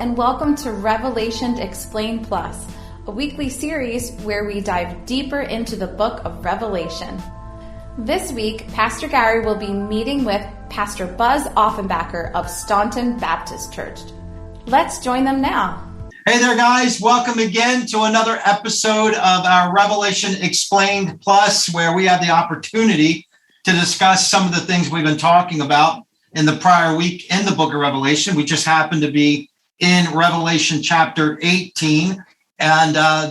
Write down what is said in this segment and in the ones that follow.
and welcome to Revelation Explained Plus, a weekly series where we dive deeper into the book of Revelation. This week, Pastor Gary will be meeting with Pastor Buzz Offenbacker of Staunton Baptist Church. Let's join them now. Hey there, guys. Welcome again to another episode of our Revelation Explained Plus, where we have the opportunity to discuss some of the things we've been talking about in the prior week in the book of Revelation. We just happened to be in Revelation chapter 18. And I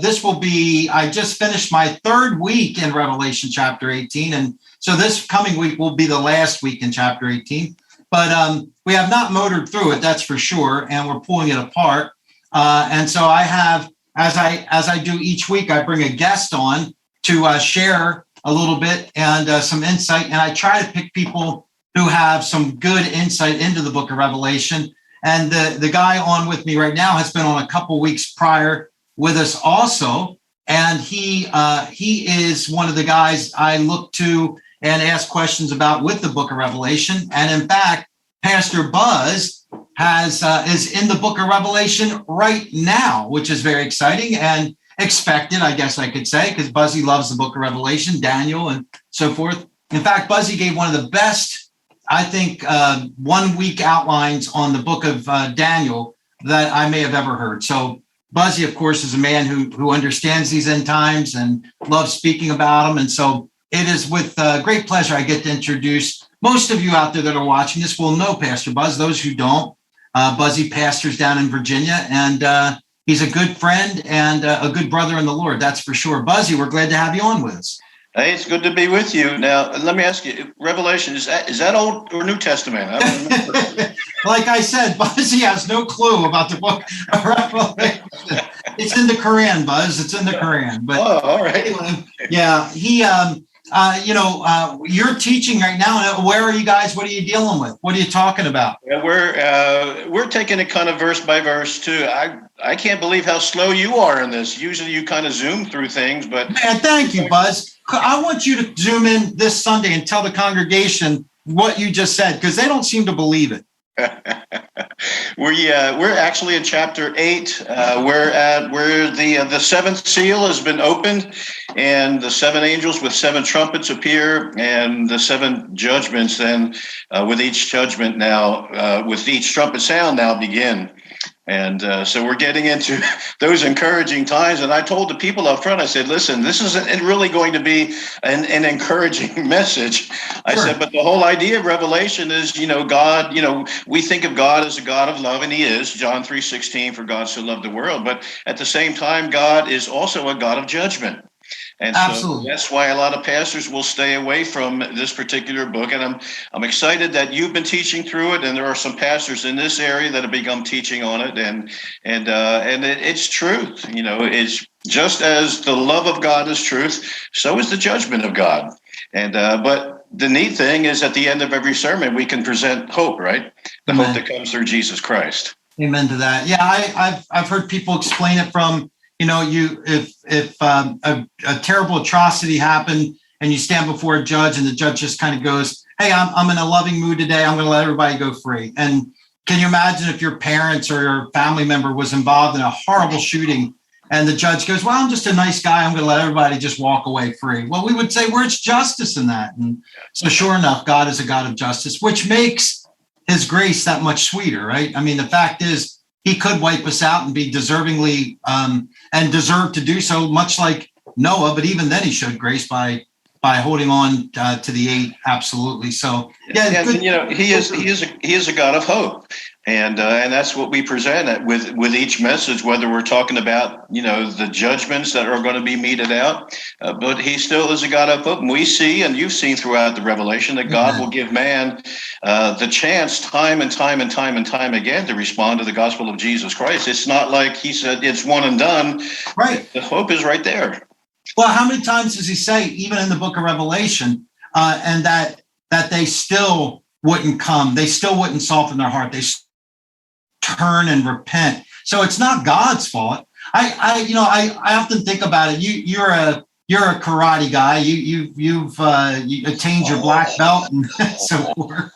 just finished my third week in Revelation chapter 18. And so this coming week will be the last week in chapter 18. But we have not motored through it, that's for sure. And we're pulling it apart. And so I have, as I do each week, I bring a guest on to share a little bit and some insight. And I try to pick people who have some good insight into the book of Revelation. And the guy on with me right now has been on a couple weeks prior with us also. And he is one of the guys I look to and ask questions about with the book of Revelation. And in fact, Pastor Buzz is in the book of Revelation right now, which is very exciting and expected, I guess I could say, because Buzzy loves the book of Revelation, Daniel, and so forth. In fact, Buzzy gave one of the best, I think, 1 week outlines on the book of Daniel that I may have ever heard. So Buzzy, of course, is a man who understands these end times and loves speaking about them. And so it is with great pleasure I get to introduce most of you out there that are watching this will know Pastor Buzz. Those who don't, Buzzy pastors down in Virginia, and he's a good friend and a good brother in the Lord. That's for sure. Buzzy, we're glad to have you on with us. Hey, it's good to be with you. Now, let me ask you, Revelation, is that Old or New Testament? I don't remember. Like I said, Buzzy has no clue about the book of Revelation. It's in the Quran, Buzz. It's in the Quran. But all right. Anyway, yeah, you're teaching right now. Where are you guys? What are you dealing with? What are you talking about? Yeah, we're taking it kind of verse by verse too. I can't believe how slow you are in this. Usually you kind of zoom through things, but man, thank you, Buzz. I want you to zoom in this Sunday and tell the congregation what you just said, because they don't seem to believe it. We're actually in chapter 8. Where the seventh seal has been opened, and the seven angels with seven trumpets appear, and the seven judgments then with each judgment now, with each trumpet sound now begin. And so we're getting into those encouraging times. And I told the people up front, I said, listen, this isn't really going to be an encouraging message. I said, but the whole idea of Revelation is, God, we think of God as a God of love, and he is. John 3:16, for God so loved the world. But at the same time, God is also a God of judgment. And so that's why a lot of pastors will stay away from this particular book. And I'm excited that you've been teaching through it, and there are some pastors in this area that have begun teaching on it. And it's truth. It's just as the love of God is truth, so is the judgment of God. And but the neat thing is, at the end of every sermon, we can present hope, right? The hope that comes through Jesus Christ. Amen to that. Yeah, I've heard people explain it from. If a terrible atrocity happened and you stand before a judge and the judge just kind of goes, hey, I'm in a loving mood today. I'm going to let everybody go free. And can you imagine if your parents or your family member was involved in a horrible shooting and the judge goes, well, I'm just a nice guy. I'm going to let everybody just walk away free. Well, we would say, where's justice in that? And so sure enough, God is a God of justice, which makes his grace that much sweeter, right? I mean, the fact is, he could wipe us out and be deservingly and deserve to do so, much like Noah. But even then, he showed grace by holding on to the 8. Absolutely. So yeah, he is a God of hope, and that's what we present with each message. Whether we're talking about the judgments that are going to be meted out, but he still is a God of hope. And we see, and you've seen throughout the Revelation, that God will give man the chance time and time and time and time again to respond to the gospel of Jesus Christ. It's not like he said it's one and done. Right. The hope is right there. Well, how many times does he say, even in the book of Revelation, and that they still wouldn't come, they still wouldn't soften their heart, they turn and repent. So it's not God's fault. I often think about it. You're a karate guy. You've attained your black belt and so forth.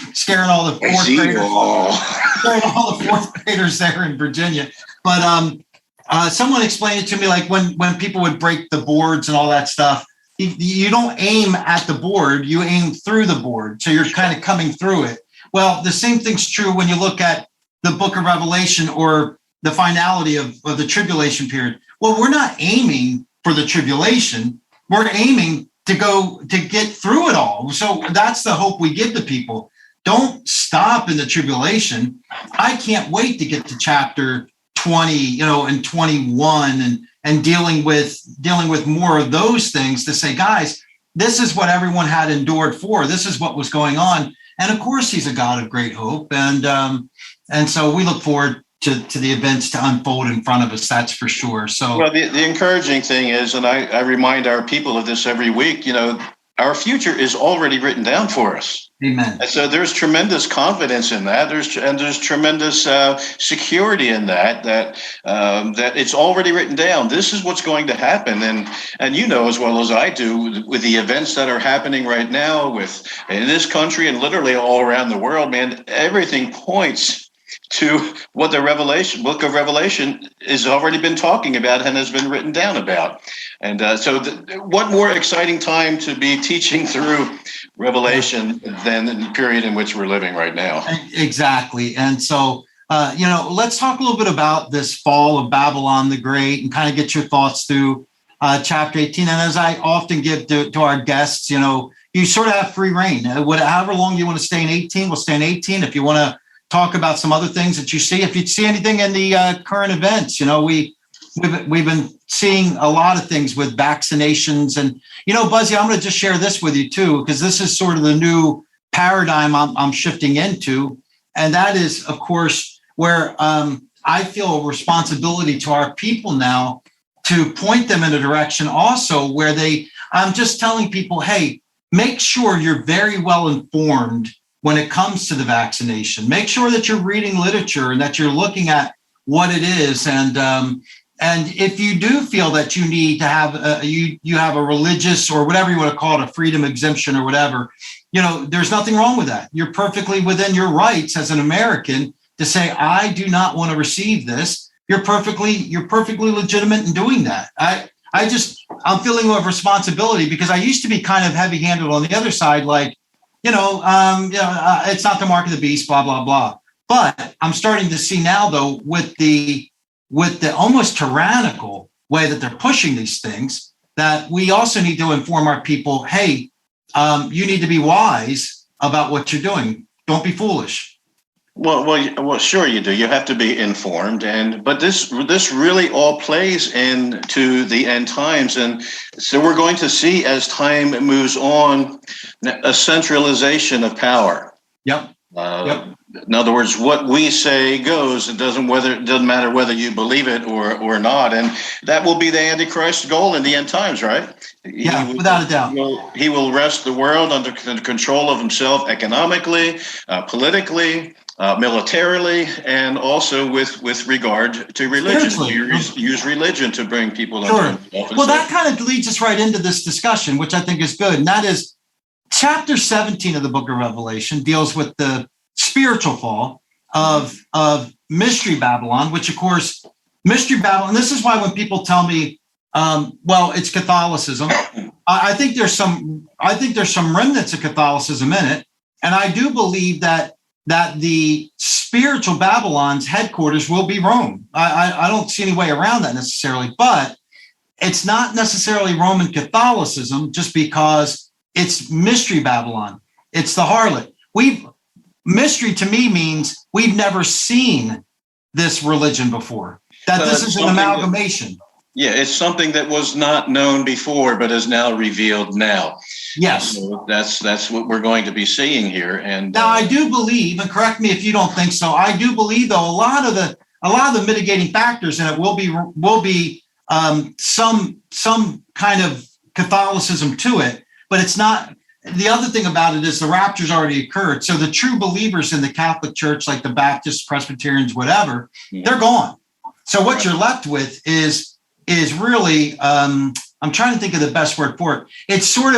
Just scaring all the fourth graders there in Virginia. But someone explained it to me, like when people would break the boards and all that stuff, you don't aim at the board, you aim through the board. So you're kind of coming through it. Well, the same thing's true when you look at the book of Revelation or the finality of the tribulation period. Well, we're not aiming for the tribulation. We're aiming to get through it all. So that's the hope we give to people. Don't stop in the tribulation. I can't wait to get to chapter 20, and 21 and dealing with more of those things to say, guys, this is what everyone had endured for. This is what was going on. And of course, he's a God of great hope. And so we look forward to the events to unfold in front of us. That's for sure. So, well, the encouraging thing is, and I remind our people of this every week, our future is already written down for us. Amen. And so there's tremendous confidence in that. There's tremendous security in that it's already written down. This is what's going to happen. And as well as I do, with the events that are happening right now in this country and literally all around the world, man, everything points to what the book of Revelation has already been talking about and has been written down about. And what more exciting time to be teaching through Revelation than the period in which we're living right now. Exactly. And so, let's talk a little bit about this fall of Babylon the Great and kind of get your thoughts through chapter 18. And as I often give to our guests, you sort of have free reign. However long you want to stay in 18, we'll stay in 18. If you want to talk about some other things that you see, if you see anything in the current events, we've been seeing a lot of things with vaccinations. And, Buzzy, I'm going to just share this with you too, because this is sort of the new paradigm I'm shifting into. And that is, of course, where I feel a responsibility to our people now to point them in a direction also where I'm just telling people, hey, make sure you're very well informed when it comes to the vaccination. Make sure that you're reading literature and that you're looking at what it is. And if you do feel that you need to have you have a religious or whatever you want to call it, a freedom exemption or whatever, there's nothing wrong with that. You're perfectly within your rights as an American to say, I do not want to receive this. You're perfectly legitimate in doing that. I'm feeling of responsibility because I used to be kind of heavy-handed on the other side, like, it's not the mark of the beast, blah, blah, blah. But I'm starting to see now, though, with the almost tyrannical way that they're pushing these things, that we also need to inform our people, hey, you need to be wise about what you're doing. Don't be foolish. Well, sure you do. You have to be informed, but this really all plays into the end times, and so we're going to see as time moves on a centralization of power. Yep. In other words, what we say goes. It doesn't matter whether you believe it or not, and that will be the Antichrist's goal in the end times, right? Yeah, without a doubt. He will wrest the world under the control of himself economically, politically, militarily, and also with regard to religion. Use religion to bring people under office. Well, that kind of leads us right into this discussion, which I think is good. And that is chapter 17 of the book of Revelation deals with the spiritual fall of Mystery Babylon, which, of course, Mystery Babylon, this is why when people tell me, it's Catholicism, I think there's some remnants of Catholicism in it. And I do believe that the spiritual Babylon's headquarters will be Rome. I don't see any way around that necessarily, but it's not necessarily Roman Catholicism just because it's Mystery Babylon. It's the harlot. Mystery to me means we've never seen this religion before, that this is an amalgamation. It's something that was not known before, but is now revealed now. Yes. So that's what we're going to be seeing here. And now I do believe, and correct me if you don't think so, I do believe though a lot of the mitigating factors in it will be some kind of Catholicism to it, but it's not. The other thing about it is the rapture's already occurred. So the true believers in the Catholic Church, like the Baptists, Presbyterians, whatever, they're gone. So what you're left with is really, I'm trying to think of the best word for it. It's sort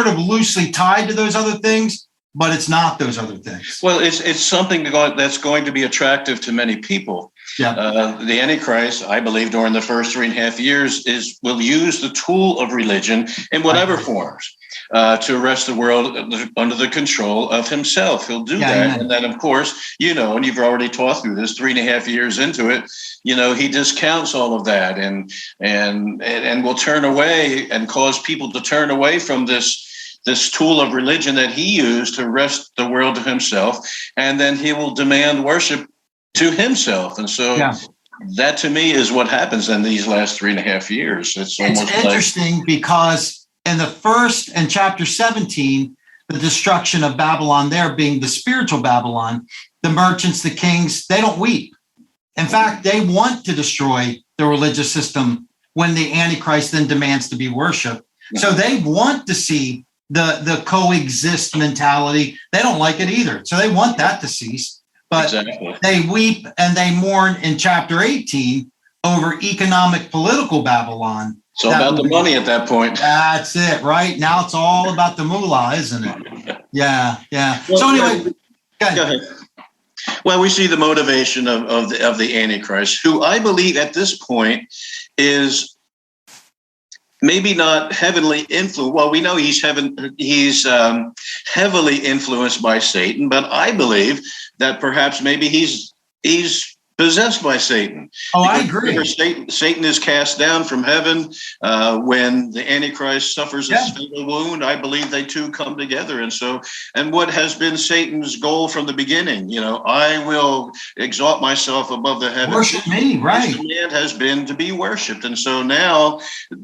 of loosely tied to those other things, but it's not those other things. Well, it's something that's going to be attractive to many people. Yeah. The Antichrist, I believe, during the first 3.5 years will use the tool of religion in whatever forms to arrest the world under the control of himself. He'll do that. Amen. And then, of course, and you've already taught through this 3.5 years into it, he discounts all of that and will turn away and cause people to turn away from this tool of religion that he used to arrest the world to himself. And then he will demand worship to himself. And so that to me is what happens in these last 3.5 years. It's interesting because in chapter 17, the destruction of Babylon there being the spiritual Babylon, the merchants, the kings, they don't weep. In fact, they want to destroy the religious system when the Antichrist then demands to be worshiped. So they want to see the coexist mentality. They don't like it either. So they want that to cease. But they weep and they mourn in chapter 18 over economic political Babylon. It's all about the money at that point. That's it, right? Now it's all about the moolah, isn't it? Yeah. Well, so anyway, go ahead. Well, we see the motivation of the Antichrist, who I believe at this point is maybe not heavenly influenced. Well, we know he's heavily influenced by Satan, but I believe that perhaps maybe he's possessed by Satan. Oh, I agree. Satan is cast down from heaven when the Antichrist suffers a fatal wound. I believe they two come together. And what has been Satan's goal from the beginning? I will exalt myself above the heavens. Worship me, right? His command has been to be worshipped. And so now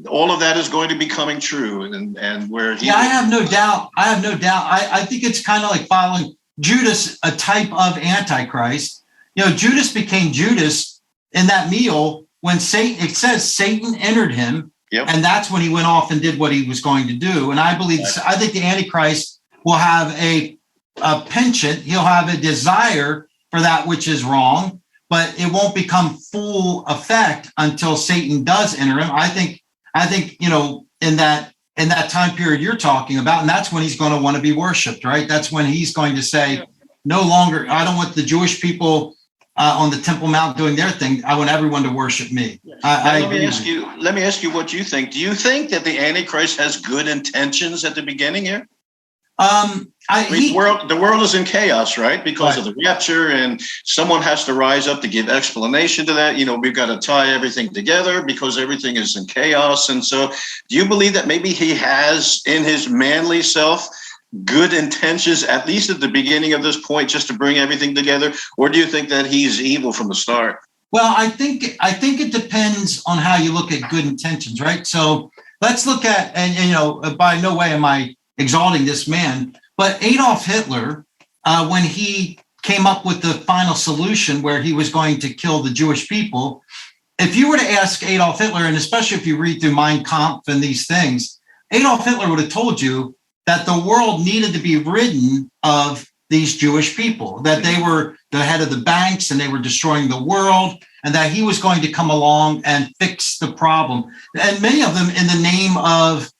all of that is going to be coming true. And where he I have no doubt. I think it's kind of like following Judas, a type of Antichrist. Judas became Judas in that meal when it says Satan entered him. Yep. And that's when he went off and did what he was going to do. And I think the Antichrist will have a penchant. He'll have a desire for that which is wrong, but it won't become full effect until Satan does enter him. I think, in that time period you're talking about, and that's when he's going to want to be worshiped, right? That's when he's going to say, no longer, I don't want the Jewish people on the Temple Mount doing their thing. I want everyone to worship me. Let me ask you what you think. Do you think that the Antichrist has good intentions at the beginning here? The world is in chaos, right? Because of the rapture, and someone has to rise up to give explanation to that. We've got to tie everything together because everything is in chaos. And so do you believe that maybe he has in his manly self good intentions, at least at the beginning of this point, just to bring everything together? Or do you think that he's evil from the start? Well, I think it depends on how you look at good intentions, right? So let's look at, and by no way am I exalting this man, but Adolf Hitler, when he came up with the final solution where he was going to kill the Jewish people, if you were to ask Adolf Hitler, and especially if you read through Mein Kampf and these things, Adolf Hitler would have told you that the world needed to be ridden of these Jewish people, that they were the head of the banks and they were destroying the world, and that he was going to come along and fix the problem. And many of them in the name of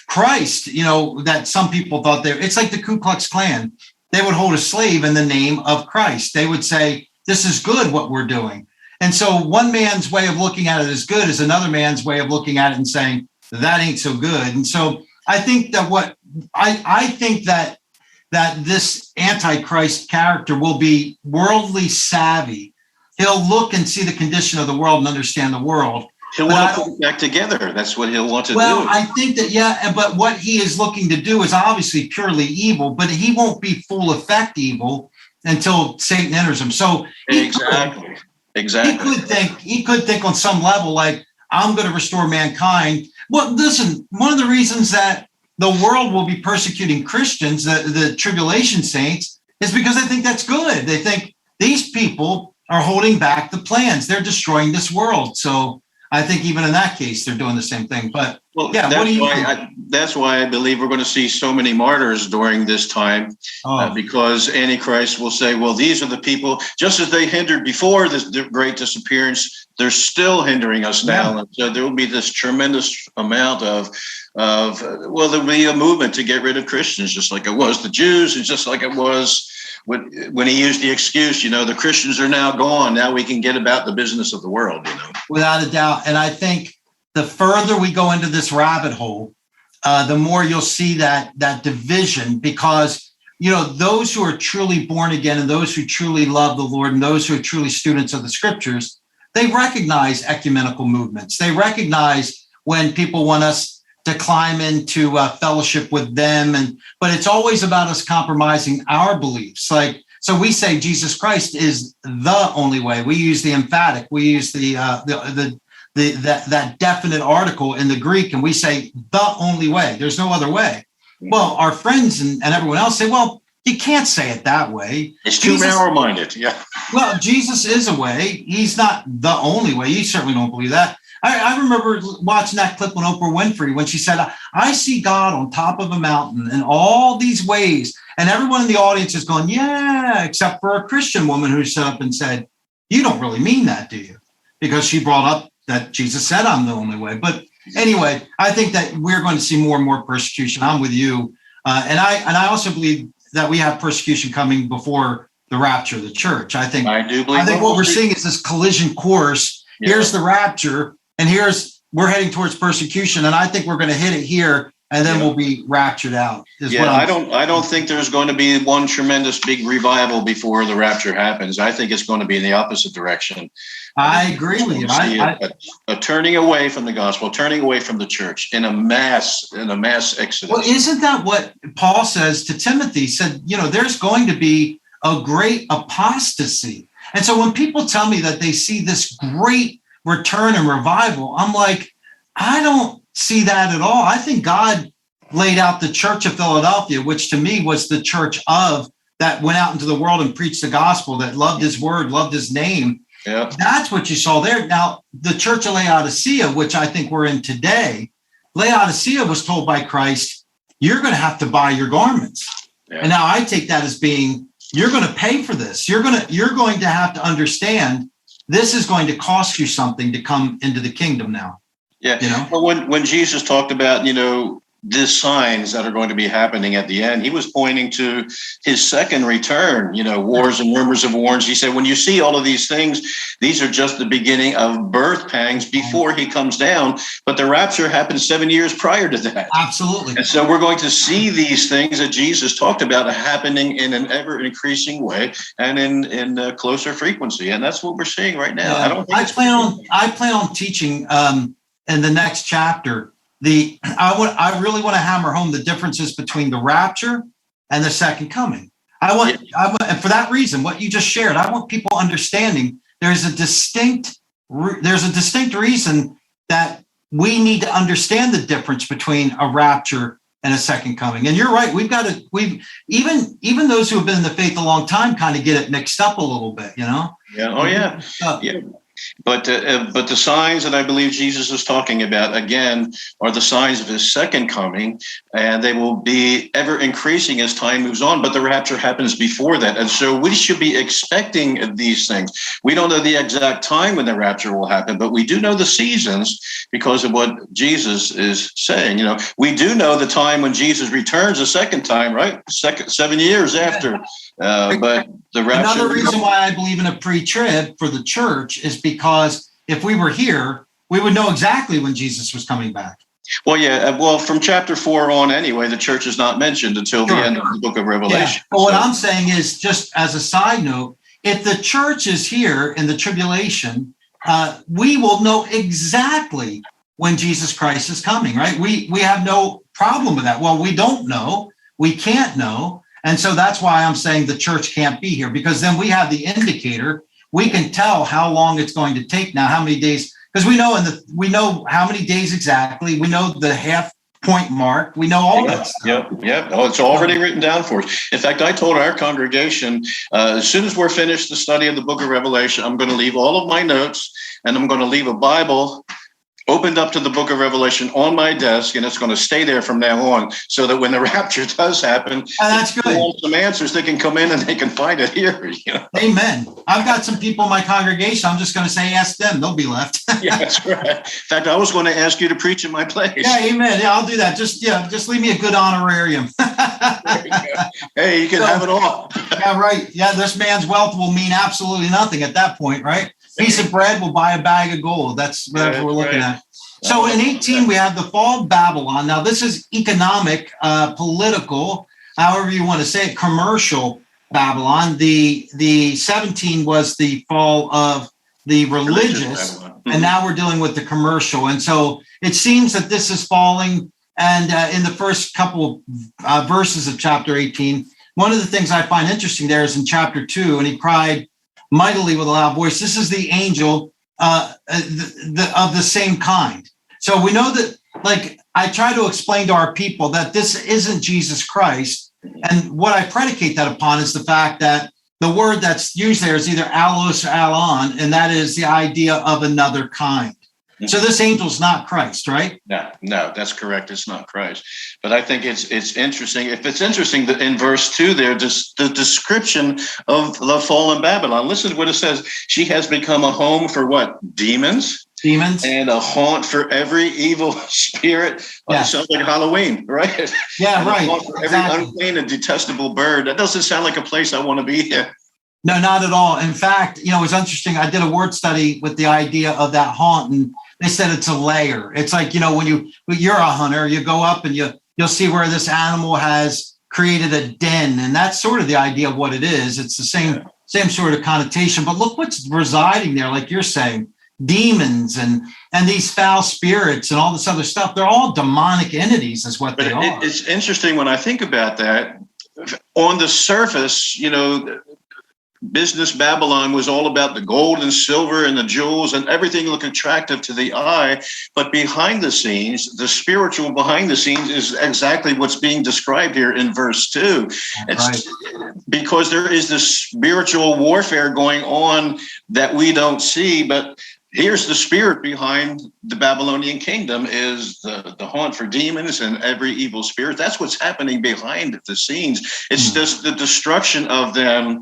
Christ, that some people thought it's like the Ku Klux Klan. They would hold a slave in the name of Christ. They would say, this is good what we're doing. And so one man's way of looking at it as good is another man's way of looking at it and saying, that ain't so good. And so I think that I think that this Antichrist character will be worldly savvy. He'll look and see the condition of the world and understand the world. He'll want to put it back together. That's what he'll want to do. Well, I think that, but what he is looking to do is obviously purely evil, but he won't be full effect evil until Satan enters him. So exactly. He could think on some level, like, I'm going to restore mankind. Well, listen, one of the reasons that the world will be persecuting Christians, the tribulation saints, is because they think that's good. They think these people are holding back the plans. They're destroying this world. So I think even in that case, they're doing the same thing. But yeah, that's why I believe we're going to see so many martyrs during this time, because Antichrist will say, well, these are the people, just as they hindered before this great disappearance, they're still hindering us now. And so there will be this tremendous amount of there'll be a movement to get rid of Christians, just like it was the Jews, and just like it was when he used the excuse, the Christians are now gone. Now we can get about the business of the world, Without a doubt. And I think the further we go into this rabbit hole, the more you'll see that division, because, those who are truly born again and those who truly love the Lord and those who are truly students of the scriptures, they recognize ecumenical movements. They recognize when people want us to climb into fellowship with them. But it's always about us compromising our beliefs. So we say Jesus Christ is the only way. We use the emphatic. We use that definite article in the Greek, and we say the only way. There's no other way. Well, our friends and everyone else say, well, you can't say it that way. It's too narrow-minded. Yeah. Well, Jesus is a way. He's not the only way. You certainly don't believe that. I remember watching that clip on Oprah Winfrey when she said, I see God on top of a mountain in all these ways. And everyone in the audience is going, yeah, except for a Christian woman who stood up and said, you don't really mean that, do you? Because she brought up that Jesus said, I'm the only way. But anyway, I think that we're going to see more and more persecution. I'm with you. And I also believe that we have persecution coming before the rapture of the church. I think what we're seeing is this collision course. Yeah. Here's the rapture. And we're heading towards persecution, and I think we're going to hit it here, and then we'll be raptured out. I don't think there's going to be one tremendous big revival before the rapture happens. I think it's going to be in the opposite direction. I agree with you. A turning away from the gospel, turning away from the church in a mass exodus. Well, isn't that what Paul says to Timothy? He said, there's going to be a great apostasy. And so when people tell me that they see this great return and revival, I'm like, I don't see that at all. I think God laid out the church of Philadelphia, which to me was the church that went out into the world and preached the gospel, that loved his word, loved his name. Yeah. That's what you saw there. Now, the church of Laodicea, which I think we're in today, Laodicea was told by Christ, you're going to have to buy your garments. Yeah. And now I take that as being, you're going to pay for this. You're going to have to understand this is going to cost you something to come into the kingdom now. Yeah. Well, when Jesus talked about, the signs that are going to be happening at the end, he was pointing to his second return, wars and rumors of wars. He said, when you see all of these things, these are just the beginning of birth pangs before he comes down. But the rapture happens 7 years prior to that. Absolutely. And so we're going to see these things that Jesus talked about happening in an ever increasing way and in closer frequency. And that's what we're seeing right now. Yeah. I plan on teaching in the next chapter. I really want to hammer home the differences between the rapture and the second coming. And for that reason, what you just shared, I want people understanding there's a distinct reason that we need to understand the difference between a rapture and a second coming. And you're right. Even those who have been in the faith a long time kind of get it mixed up a little bit, Yeah. Oh, yeah. Yeah. But the signs that I believe Jesus is talking about, again, are the signs of his second coming, and they will be ever increasing as time moves on. But the rapture happens before that. And so we should be expecting these things. We don't know the exact time when the rapture will happen, but we do know the seasons because of what Jesus is saying. We do know the time when Jesus returns a second time, right? 7 years after. But the rapture. Another reason why I believe in a pre-trib for the church is because if we were here, we would know exactly when Jesus was coming back. Well, yeah. Well, from chapter 4 on, anyway, the church is not mentioned until the end of the book of Revelation. Yeah. But what I'm saying is, just as a side note, if the church is here in the tribulation, we will know exactly when Jesus Christ is coming, right? We have no problem with that. Well, we don't know. We can't know. And so that's why I'm saying the church can't be here, because then we have the indicator. We can tell how long it's going to take now, how many days, because we know how many days exactly. We know the half point mark. We know all that stuff. Yep. Oh, it's already written down for us. In fact, I told our congregation, as soon as we're finished the study of the book of Revelation, I'm going to leave all of my notes and I'm going to leave a Bible opened up to the book of Revelation on my desk, and it's going to stay there from now on, so that when the rapture does happen, that's good. Some answers, they can come in and they can find it here. Amen. I've got some people in my congregation. I'm just going to say, ask them. They'll be left. Yeah, that's right. In fact, I was going to ask you to preach in my place. Yeah, amen. Yeah, I'll do that. Just leave me a good honorarium. Hey, you can have it all. Yeah, right. Yeah, this man's wealth will mean absolutely nothing at that point, right? Piece of bread will buy a bag of gold. That's what we're looking at. So in 18, we have the fall of Babylon. Now, this is economic, political, however you want to say it, commercial Babylon. The 17 was the fall of the religious, and now we're dealing with the commercial. And so it seems that this is falling. And in the first couple of verses of chapter 18, one of the things I find interesting there is in chapter 2, and he cried mightily with a loud voice. This is the angel of the same kind. So we know that, like, I try to explain to our people that this isn't Jesus Christ. And what I predicate that upon is the fact that the word that's used there is either allos or alon, and that is the idea of another kind. So this angel's not Christ, right? No, that's correct. It's not Christ. But I think it's interesting. If it's interesting that in verse 2 there, the description of the fallen Babylon, listen to what it says. She has become a home for what? Demons, and a haunt for every evil spirit. It sounds like Halloween, right? Yeah, and right. A haunt for every unclean and detestable bird. That doesn't sound like a place I want to be here. No, not at all. In fact, it was interesting. I did a word study with the idea of that haunt, and they said it's a layer. It's like, when you're a hunter, you go up and you'll see where this animal has created a den. And that's sort of the idea of what it is. It's the same sort of connotation. But look what's residing there, like you're saying, demons and these foul spirits and all this other stuff. They're all demonic entities is what they are. It's interesting when I think about that. On the surface, business Babylon was all about the gold and silver and the jewels and everything looked attractive to the eye. But behind the scenes, the spiritual behind the scenes is exactly what's being described here in verse 2. It's because there is this spiritual warfare going on that we don't see, but here's the spirit behind the Babylonian kingdom is the haunt for demons and every evil spirit. That's what's happening behind the scenes. It's just the destruction of them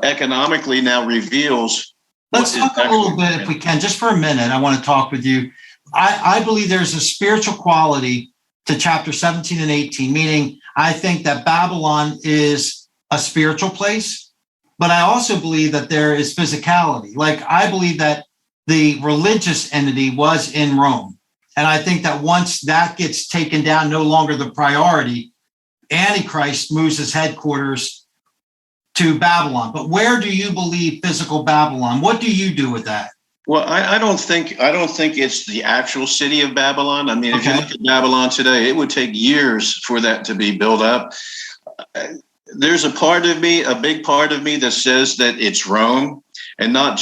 economically now reveals. Let's talk a little bit, if we can, just for a minute. I want to talk with you. I believe there's a spiritual quality to chapter 17 and 18, meaning I think that Babylon is a spiritual place, but I also believe that there is physicality. Like, I believe that the religious entity was in Rome. And I think that once that gets taken down, no longer the priority, Antichrist moves his headquarters to Babylon. But where do you believe physical Babylon? What do you do with that? Well, I don't think it's the actual city of Babylon. I mean, if you look at Babylon today, it would take years for that to be built up. There's a big part of me that says that it's Rome. And not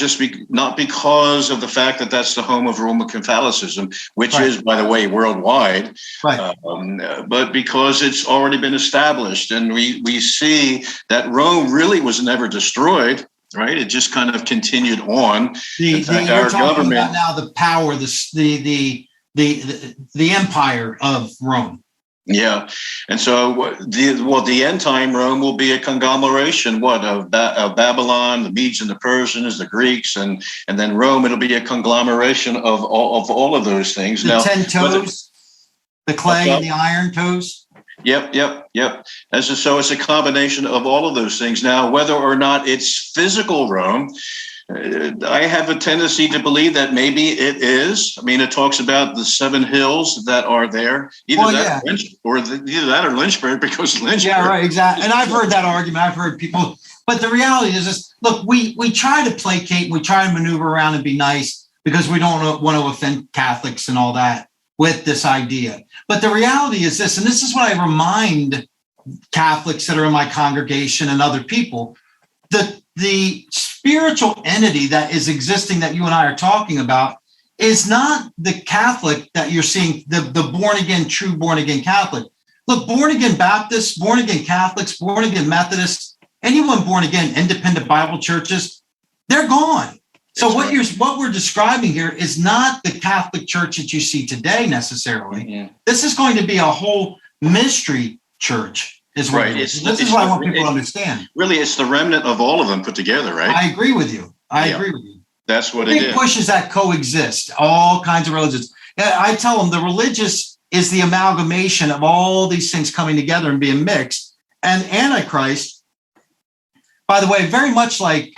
because of the fact that that's the home of Roman Catholicism, which is, by the way, worldwide, but because it's already been established. And we see that Rome really was never destroyed, right? It just kind of continued on. You're talking about now the power, the empire of Rome. Yeah. And so the end time Rome will be a conglomeration, of Babylon, the Medes and the Persians, the Greeks, and then Rome, it'll be a conglomeration of all of those things. The 10 toes, the clay and the iron toes. Yep. So it's a combination of all of those things. Now, whether or not it's physical Rome, I have a tendency to believe that maybe it is. I mean, it talks about the 7 hills that are there. Either that or Lynchburg, because Lynchburg. Yeah, right, exactly. And I've heard that argument. I've heard people. But the reality is this. Look, we try to placate. We try to maneuver around and be nice because we don't want to offend Catholics and all that with this idea. But the reality is this, and this is what I remind Catholics that are in my congregation and other people, the spiritual entity that is existing that you and I are talking about is not the Catholic that you're seeing, the born-again, true born-again Catholic. Look, born-again Baptists, born-again Catholics, born-again Methodists, anyone born-again independent Bible churches, they're gone. So what we're describing here is not the Catholic Church that you see today necessarily. Mm-hmm. This is going to be a whole mystery church, is what it is. This is what I want people to understand. Really, it's the remnant of all of them put together, right? I agree with you. I agree with you. That's what it is. Big pushes that coexist, all kinds of religions. I tell them the religious is the amalgamation of all these things coming together and being mixed. And Antichrist, by the way, very much like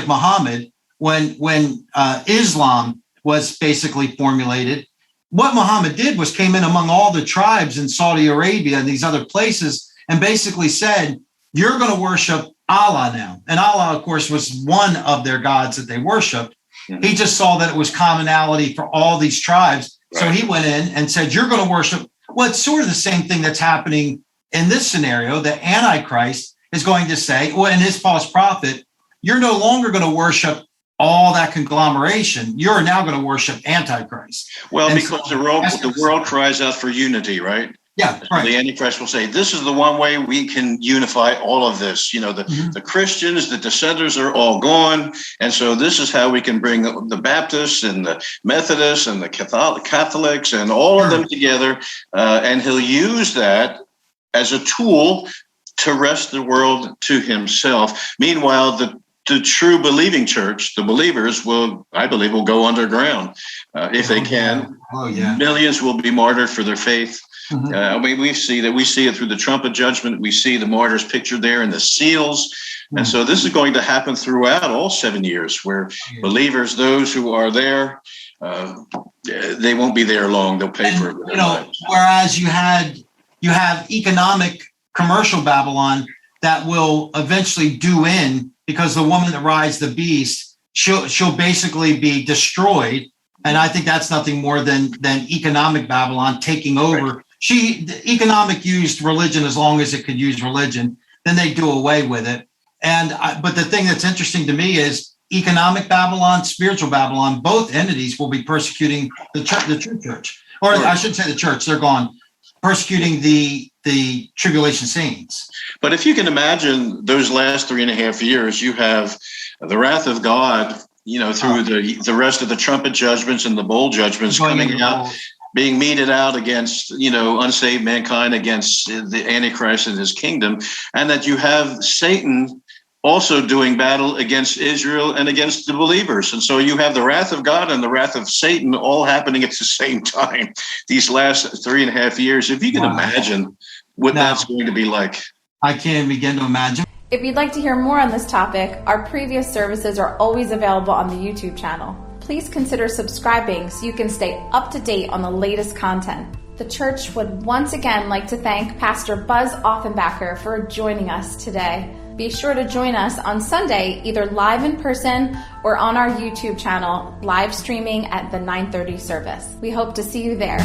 Muhammad, when Islam was basically formulated, what Muhammad did was came in among all the tribes in Saudi Arabia and these other places and basically said, you're going to worship Allah now. And Allah, of course, was one of their gods that they worshiped. Mm-hmm. He just saw that it was commonality for all these tribes. Right. So he went in and said, you're going to worship. Well, it's sort of the same thing that's happening in this scenario. The Antichrist is going to say, well, in his false prophet, you're no longer going to worship all that conglomeration. You're now going to worship Antichrist. Well, and because so, the world cries out for unity, right? Yeah, right. The Antichrist will say, this is the one way we can unify all of this. You know, the Christians, the dissenters are all gone. And so this is how we can bring the Baptists and the Methodists and the Catholics and all of them together. And he'll use that as a tool to wrest the world to himself. Meanwhile, the true believing church, the believers I believe, will go underground if they can. Oh, yeah. Millions will be martyred for their faith. Mm-hmm. We see it through the trumpet judgment. We see the martyrs pictured there in the seals. Mm-hmm. And so this is going to happen throughout all 7 years where believers, those who are there, they won't be there long. They'll pay for it. You know, whereas you have economic commercial Babylon that will eventually do in because the woman that rides the beast, she'll basically be destroyed. And I think that's nothing more than economic Babylon taking over. Right. Economic used religion as long as it could use religion, then they do away with it. But the thing that's interesting to me is economic Babylon, spiritual Babylon, both entities will be persecuting the true church. Or I shouldn't say the church, they're gone, persecuting the tribulation saints. But if you can imagine those last 3.5 years, you have the wrath of God, you know, through the rest of the trumpet judgments and the bowl judgments coming out, being meted out against, you know, unsaved mankind, against the Antichrist and his kingdom, and that you have Satan also doing battle against Israel and against the believers. And so you have the wrath of God and the wrath of Satan all happening at the same time these last 3.5 years. If you can imagine what that's going to be like. I can't begin to imagine. If you'd like to hear more on this topic, our previous services are always available on the YouTube channel. Please consider subscribing so you can stay up to date on the latest content. The church would once again like to thank Pastor Buzz Offenbacker for joining us today. Be sure to join us on Sunday, either live in person or on our YouTube channel, live streaming at the 9:30 service. We hope to see you there.